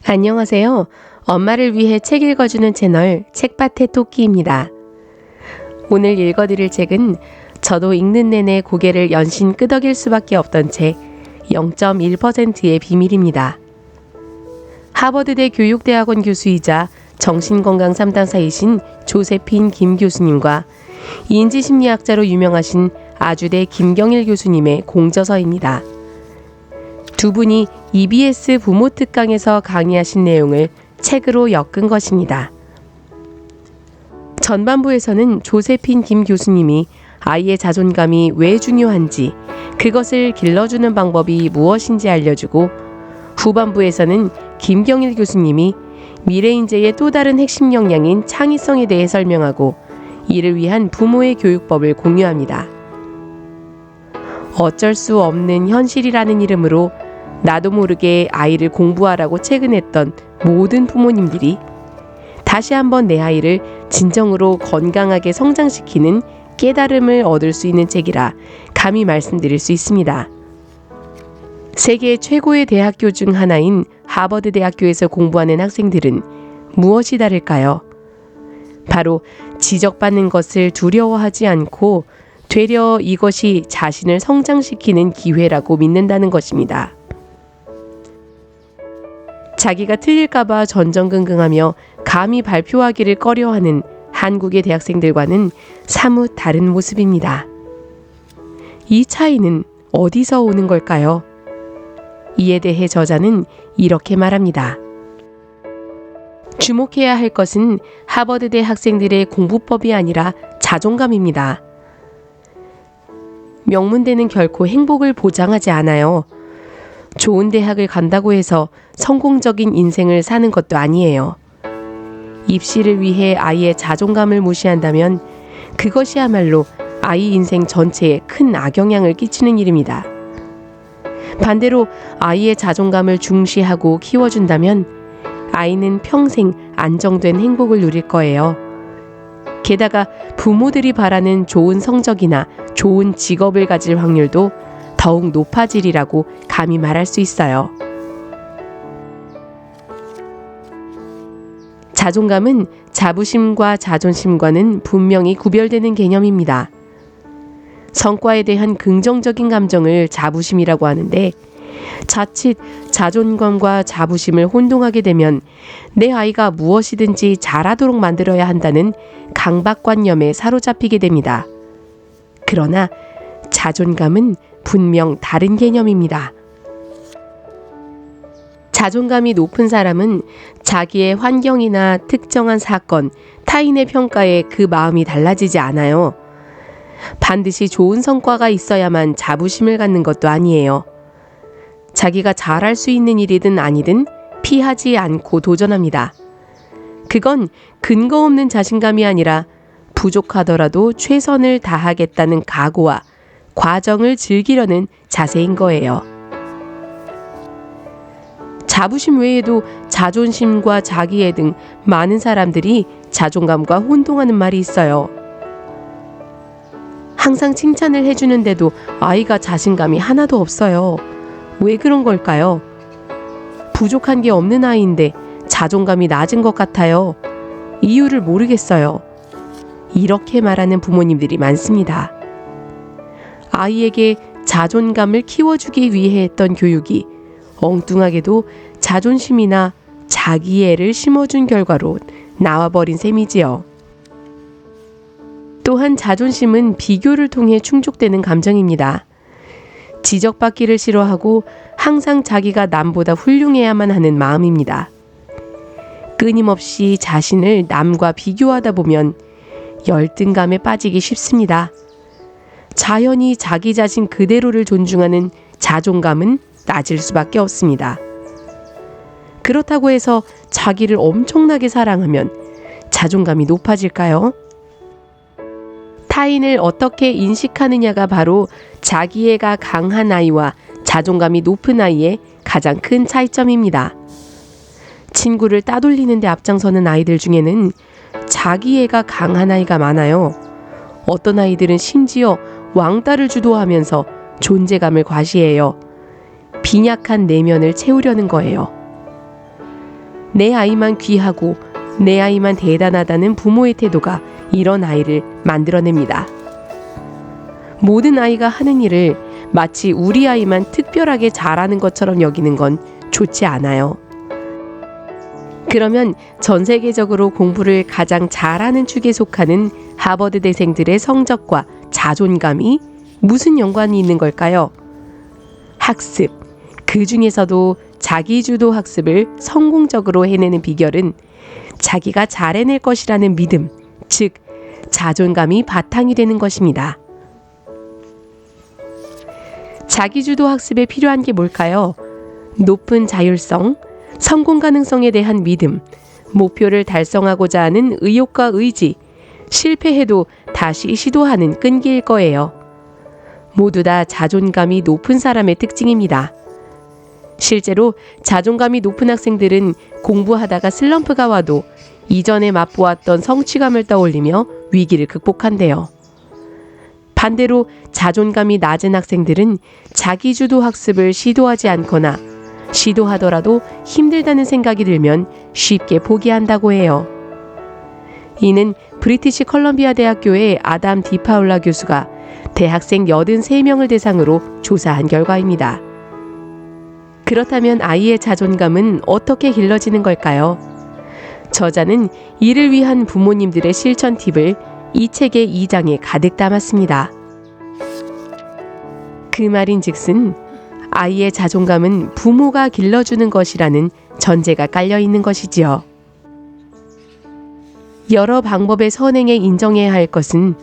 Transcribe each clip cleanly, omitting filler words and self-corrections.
안녕하세요. 엄마를 위해 책 읽어주는 채널 책밭의 토끼입니다. 오늘 읽어드릴 책은 저도 읽는 내내 고개를 연신 끄덕일 수밖에 없던 책 0.1%의 비밀입니다. 하버드대 교육대학원 교수이자 정신건강 3당사이신 조세핀 김 교수님과 인지심리학자로 유명하신 아주대 김경일 교수님의 공저서입니다. 두 분이 EBS 부모 특강에서 강의하신 내용을 책으로 엮은 것입니다. 전반부에서는 조세핀 김 교수님이 아이의 자존감이 왜 중요한지, 그것을 길러주는 방법이 무엇인지 알려주고, 후반부에서는 김경일 교수님이 미래 인재의 또 다른 핵심 역량인 창의성에 대해 설명하고 이를 위한 부모의 교육법을 공유합니다. 어쩔 수 없는 현실이라는 이름으로 나도 모르게 아이를 공부하라고 채근했던 모든 부모님들이 다시 한번 내 아이를 진정으로 건강하게 성장시키는 깨달음을 얻을 수 있는 책이라 감히 말씀드릴 수 있습니다. 세계 최고의 대학교 중 하나인 하버드 대학교에서 공부하는 학생들은 무엇이 다를까요? 바로 지적받는 것을 두려워하지 않고 되려 이것이 자신을 성장시키는 기회라고 믿는다는 것입니다. 자기가 틀릴까봐 전전긍긍하며 감히 발표하기를 꺼려하는 한국의 대학생들과는 사뭇 다른 모습입니다. 이 차이는 어디서 오는 걸까요? 이에 대해 저자는 이렇게 말합니다. 주목해야 할 것은 하버드대 학생들의 공부법이 아니라 자존감입니다. 명문대는 결코 행복을 보장하지 않아요. 좋은 대학을 간다고 해서 성공적인 인생을 사는 것도 아니에요. 입시를 위해 아이의 자존감을 무시한다면 그것이야말로 아이 인생 전체에 큰 악영향을 끼치는 일입니다. 반대로 아이의 자존감을 중시하고 키워준다면 아이는 평생 안정된 행복을 누릴 거예요. 게다가 부모들이 바라는 좋은 성적이나 좋은 직업을 가질 확률도 더욱 높아지리라고 감히 말할 수 있어요. 자존감은 자부심과 자존심과는 분명히 구별되는 개념입니다. 성과에 대한 긍정적인 감정을 자부심이라고 하는데, 자칫 자존감과 자부심을 혼동하게 되면 내 아이가 무엇이든지 잘하도록 만들어야 한다는 강박관념에 사로잡히게 됩니다. 그러나 자존감은 분명 다른 개념입니다. 자존감이 높은 사람은 자기의 환경이나 특정한 사건, 타인의 평가에 그 마음이 달라지지 않아요. 반드시 좋은 성과가 있어야만 자부심을 갖는 것도 아니에요. 자기가 잘할 수 있는 일이든 아니든 피하지 않고 도전합니다. 그건 근거 없는 자신감이 아니라 부족하더라도 최선을 다하겠다는 각오와 과정을 즐기려는 자세인 거예요. 자부심 외에도 자존심과 자기애 등 많은 사람들이 자존감과 혼동하는 말이 있어요. 항상 칭찬을 해주는데도 아이가 자신감이 하나도 없어요. 왜 그런 걸까요? 부족한 게 없는 아이인데 자존감이 낮은 것 같아요. 이유를 모르겠어요. 이렇게 말하는 부모님들이 많습니다. 아이에게 자존감을 키워주기 위해 했던 교육이 엉뚱하게도 자존심이나 자기애를 심어준 결과로 나와버린 셈이지요. 또한 자존심은 비교를 통해 충족되는 감정입니다. 지적받기를 싫어하고 항상 자기가 남보다 훌륭해야만 하는 마음입니다. 끊임없이 자신을 남과 비교하다 보면 열등감에 빠지기 쉽습니다. 자연히 자기 자신 그대로를 존중하는 자존감은 낮을 수밖에 없습니다. 그렇다고 해서 자기를 엄청나게 사랑하면 자존감이 높아질까요? 타인을 어떻게 인식하느냐가 바로 자기애가 강한 아이와 자존감이 높은 아이의 가장 큰 차이점입니다. 친구를 따돌리는 데 앞장서는 아이들 중에는 자기애가 강한 아이가 많아요. 어떤 아이들은 심지어 왕따를 주도하면서 존재감을 과시해요. 빈약한 내면을 채우려는 거예요. 내 아이만 귀하고 내 아이만 대단하다는 부모의 태도가 이런 아이를 만들어냅니다. 모든 아이가 하는 일을 마치 우리 아이만 특별하게 잘하는 것처럼 여기는 건 좋지 않아요. 그러면 전 세계적으로 공부를 가장 잘하는 축에 속하는 하버드대생들의 성적과 자존감이 무슨 연관이 있는 걸까요? 학습, 그 중에서도 자기주도 학습을 성공적으로 해내는 비결은 자기가 잘 해낼 것이라는 믿음, 즉 자존감이 바탕이 되는 것입니다. 자기주도 학습에 필요한 게 뭘까요? 높은 자율성, 성공 가능성에 대한 믿음, 목표를 달성하고자 하는 의욕과 의지, 실패해도 다시 시도하는 끈기일 거예요. 모두 다 자존감이 높은 사람의 특징입니다. 실제로 자존감이 높은 학생들은 공부하다가 슬럼프가 와도 이전에 맛보았던 성취감을 떠올리며 위기를 극복한대요. 반대로 자존감이 낮은 학생들은 자기주도 학습을 시도하지 않거나 시도하더라도 힘들다는 생각이 들면 쉽게 포기한다고 해요. 이는 브리티시 컬럼비아 대학교의 아담 디파울라 교수가 대학생 83명을 대상으로 조사한 결과입니다. 그렇다면 아이의 자존감은 어떻게 길러지는 걸까요? 저자는 이를 위한 부모님들의 실천 팁을 이 책의 2장에 가득 담았습니다. 그 말인즉슨 아이의 자존감은 부모가 길러주는 것이라는 전제가 깔려 있는 것이지요. 여러 방법의 선행에 인정해야 할 것은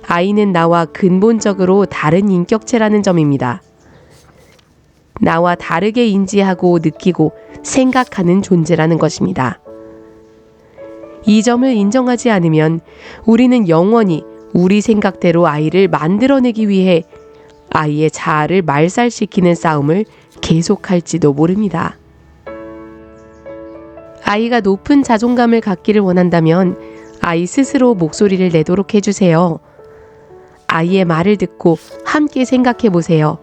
아이는 나와 근본적으로 다른 인격체라는 점입니다. 나와 다르게 인지하고 느끼고 생각하는 존재라는 것입니다. 이 점을 인정하지 않으면 우리는 영원히 우리 생각대로 아이를 만들어내기 위해 아이의 자아를 말살시키는 싸움을 계속할지도 모릅니다. 아이가 높은 자존감을 갖기를 원한다면 아이 스스로 목소리를 내도록 해주세요. 아이의 말을 듣고 함께 생각해 보세요.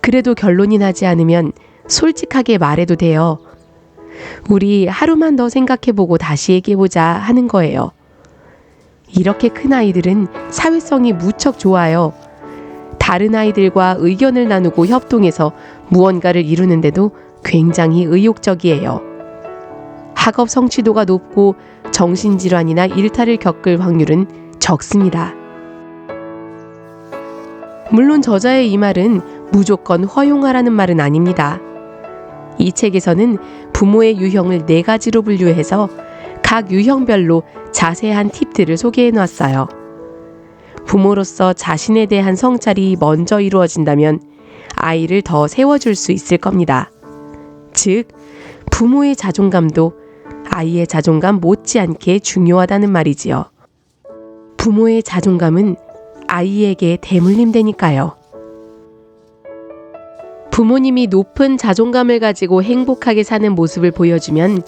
그래도 결론이 나지 않으면 솔직하게 말해도 돼요. 우리 하루만 더 생각해보고 다시 얘기해보자 하는 거예요. 이렇게 큰 아이들은 사회성이 무척 좋아요. 다른 아이들과 의견을 나누고 협동해서 무언가를 이루는데도 굉장히 의욕적이에요. 학업 성취도가 높고 정신질환이나 일탈을 겪을 확률은 적습니다. 물론 저자의 이 말은 무조건 허용하라는 말은 아닙니다. 이 책에서는 부모의 유형을 4가지로 분류해서 각 유형별로 자세한 팁들을 소개해 놨어요. 부모로서 자신에 대한 성찰이 먼저 이루어진다면 아이를 더 세워줄 수 있을 겁니다. 즉, 부모의 자존감도 아이의 자존감 못지않게 중요하다는 말이지요. 부모의 자존감은 아이에게 대물림되니까요. 부모님이 높은 자존감을 가지고 행복하게 사는 모습을 보여주면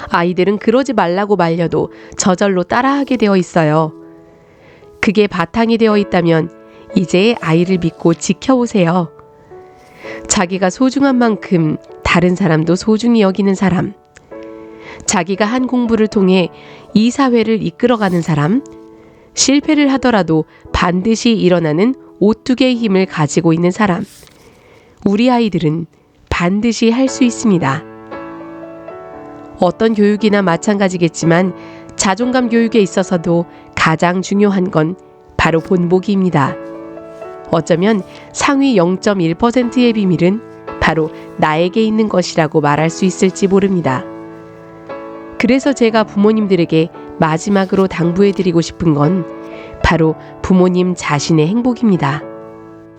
아이들은 그러지 말라고 말려도 저절로 따라하게 되어 있어요. 그게 바탕이 되어 있다면 이제 아이를 믿고 지켜보세요. 자기가 소중한 만큼 다른 사람도 소중히 여기는 사람, 자기가 한 공부를 통해 이 사회를 이끌어가는 사람, 실패를 하더라도 반드시 일어나는 오뚜기의 힘을 가지고 있는 사람, 우리 아이들은 반드시 할 수 있습니다. 어떤 교육이나 마찬가지겠지만 자존감 교육에 있어서도 가장 중요한 건 바로 본보기입니다. 어쩌면 상위 0.1%의 비밀은 바로 나에게 있는 것이라고 말할 수 있을지 모릅니다. 그래서 제가 부모님들에게 마지막으로 당부해드리고 싶은 건 바로 부모님 자신의 행복입니다.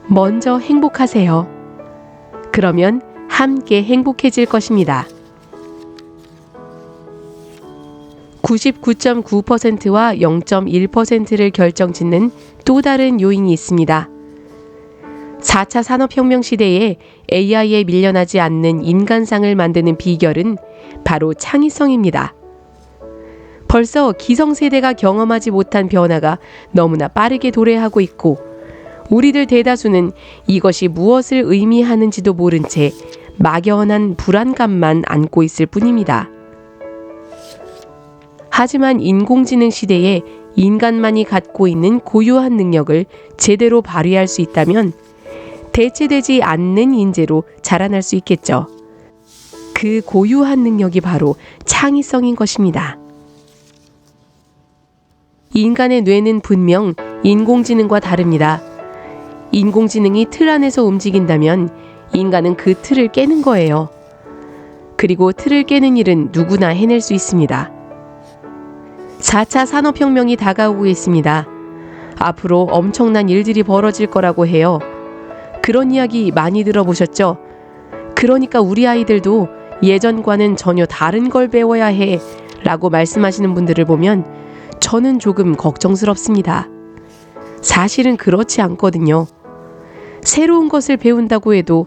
먼저 행복하세요. 그러면 함께 행복해질 것입니다. 99.9%와 0.1%를 결정짓는 또 다른 요인이 있습니다. 4차 산업혁명 시대에 AI에 밀려나지 않는 인간상을 만드는 비결은 바로 창의성입니다. 벌써 기성세대가 경험하지 못한 변화가 너무나 빠르게 도래하고 있고 우리들 대다수는 이것이 무엇을 의미하는지도 모른 채 막연한 불안감만 안고 있을 뿐입니다. 하지만 인공지능 시대에 인간만이 갖고 있는 고유한 능력을 제대로 발휘할 수 있다면 대체되지 않는 인재로 자라날 수 있겠죠. 그 고유한 능력이 바로 창의성인 것입니다. 인간의 뇌는 분명 인공지능과 다릅니다. 인공지능이 틀 안에서 움직인다면 인간은 그 틀을 깨는 거예요. 그리고 틀을 깨는 일은 누구나 해낼 수 있습니다. 4차 산업혁명이 다가오고 있습니다. 앞으로 엄청난 일들이 벌어질 거라고 해요. 그런 이야기 많이 들어보셨죠? 그러니까 우리 아이들도 예전과는 전혀 다른 걸 배워야 해 라고 말씀하시는 분들을 보면 저는 조금 걱정스럽습니다. 사실은 그렇지 않거든요. 새로운 것을 배운다고 해도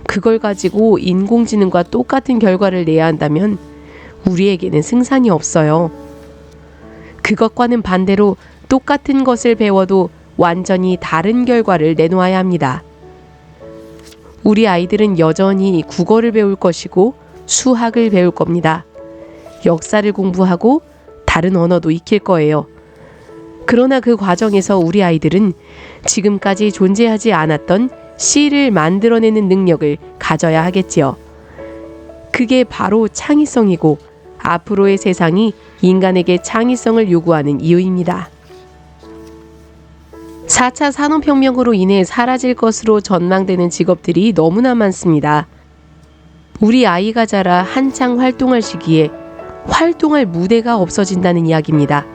그걸 가지고 인공지능과 똑같은 결과를 내야 한다면 우리에게는 승산이 없어요. 그것과는 반대로 똑같은 것을 배워도 완전히 다른 결과를 내놓아야 합니다. 우리 아이들은 여전히 국어를 배울 것이고 수학을 배울 겁니다. 역사를 공부하고 다른 언어도 익힐 거예요. 그러나 그 과정에서 우리 아이들은 지금까지 존재하지 않았던 C를 만들어내는 능력을 가져야 하겠지요. 그게 바로 창의성이고 앞으로의 세상이 인간에게 창의성을 요구하는 이유입니다. 4차 산업혁명으로 인해 사라질 것으로 전망되는 직업들이 너무나 많습니다. 우리 아이가 자라 한창 활동할 시기에 활동할 무대가 없어진다는 이야기입니다.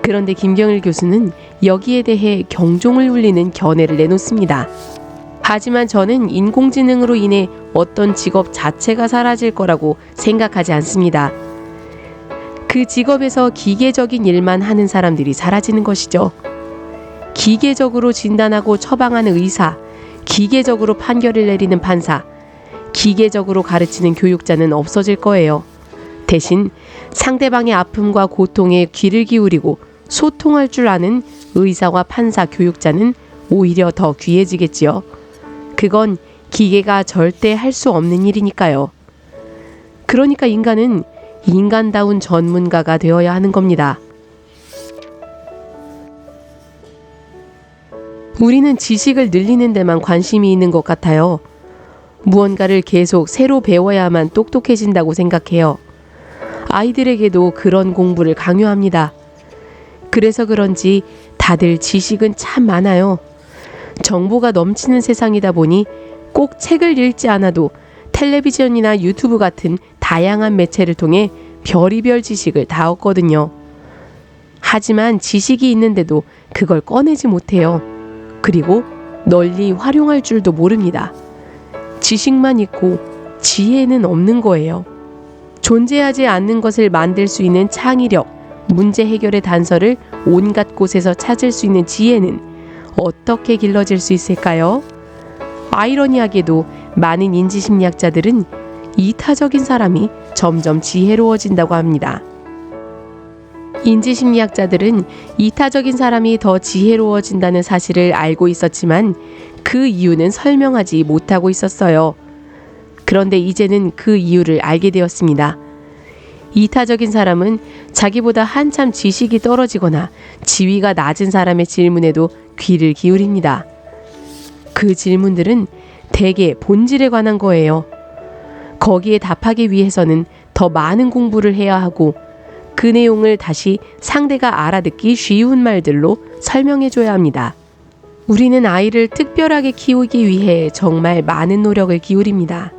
그런데 김경일 교수는 여기에 대해 경종을 울리는 견해를 내놓습니다. 하지만 저는 인공지능으로 인해 어떤 직업 자체가 사라질 거라고 생각하지 않습니다. 그 직업에서 기계적인 일만 하는 사람들이 사라지는 것이죠. 기계적으로 진단하고 처방하는 의사, 기계적으로 판결을 내리는 판사, 기계적으로 가르치는 교육자는 없어질 거예요. 대신 상대방의 아픔과 고통에 귀를 기울이고 소통할 줄 아는 의사와 판사, 교육자는 오히려 더 귀해지겠지요. 그건 기계가 절대 할 수 없는 일이니까요. 그러니까 인간은 인간다운 전문가가 되어야 하는 겁니다. 우리는 지식을 늘리는 데만 관심이 있는 것 같아요. 무언가를 계속 새로 배워야만 똑똑해진다고 생각해요. 아이들에게도 그런 공부를 강요합니다. 그래서 그런지 다들 지식은 참 많아요. 정보가 넘치는 세상이다 보니 꼭 책을 읽지 않아도 텔레비전이나 유튜브 같은 다양한 매체를 통해 별의별 지식을 다 얻거든요. 하지만 지식이 있는데도 그걸 꺼내지 못해요. 그리고 널리 활용할 줄도 모릅니다. 지식만 있고 지혜는 없는 거예요. 존재하지 않는 것을 만들 수 있는 창의력, 문제 해결의 단서를 온갖 곳에서 찾을 수 있는 지혜는 어떻게 길러질 수 있을까요? 아이러니하게도 많은 인지심리학자들은 이타적인 사람이 점점 지혜로워진다고 합니다. 인지심리학자들은 이타적인 사람이 더 지혜로워진다는 사실을 알고 있었지만 그 이유는 설명하지 못하고 있었어요. 그런데 이제는 그 이유를 알게 되었습니다. 이타적인 사람은 자기보다 한참 지식이 떨어지거나 지위가 낮은 사람의 질문에도 귀를 기울입니다. 그 질문들은 대개 본질에 관한 거예요. 거기에 답하기 위해서는 더 많은 공부를 해야 하고 그 내용을 다시 상대가 알아듣기 쉬운 말들로 설명해줘야 합니다. 우리는 아이를 특별하게 키우기 위해 정말 많은 노력을 기울입니다.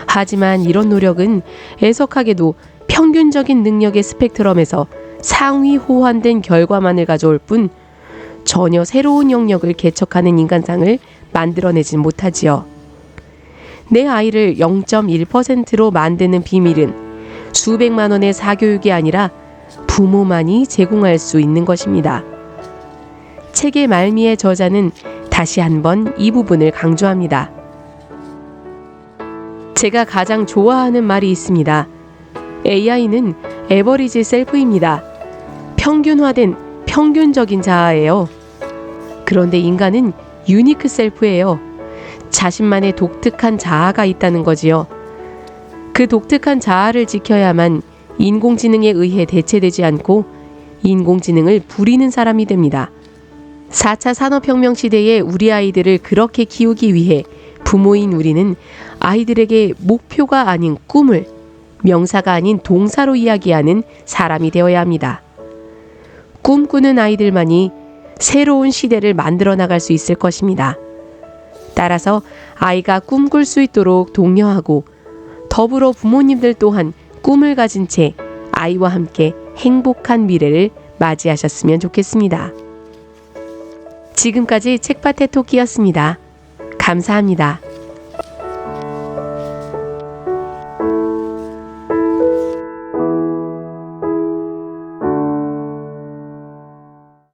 하지만 이런 노력은 애석하게도 평균적인 능력의 스펙트럼에서 상위 호환된 결과만을 가져올 뿐 전혀 새로운 영역을 개척하는 인간상을 만들어내진 못하지요. 내 아이를 0.1%로 만드는 비밀은 수백만 원의 사교육이 아니라 부모만이 제공할 수 있는 것입니다. 책의 말미의 저자는 다시 한번 이 부분을 강조합니다. 제가 가장 좋아하는 말이 있습니다. AI는 에버리지 셀프입니다. 평균화된 평균적인 자아예요. 그런데 인간은 유니크 셀프예요. 자신만의 독특한 자아가 있다는 거지요. 그 독특한 자아를 지켜야만 인공지능에 의해 대체되지 않고 인공지능을 부리는 사람이 됩니다. 4차 산업혁명 시대에 우리 아이들을 그렇게 키우기 위해 부모인 우리는 아이들에게 목표가 아닌 꿈을, 명사가 아닌 동사로 이야기하는 사람이 되어야 합니다. 꿈꾸는 아이들만이 새로운 시대를 만들어 나갈 수 있을 것입니다. 따라서 아이가 꿈꿀 수 있도록 독려하고 더불어 부모님들 또한 꿈을 가진 채 아이와 함께 행복한 미래를 맞이하셨으면 좋겠습니다. 지금까지 책밭의 토끼였습니다. 감사합니다.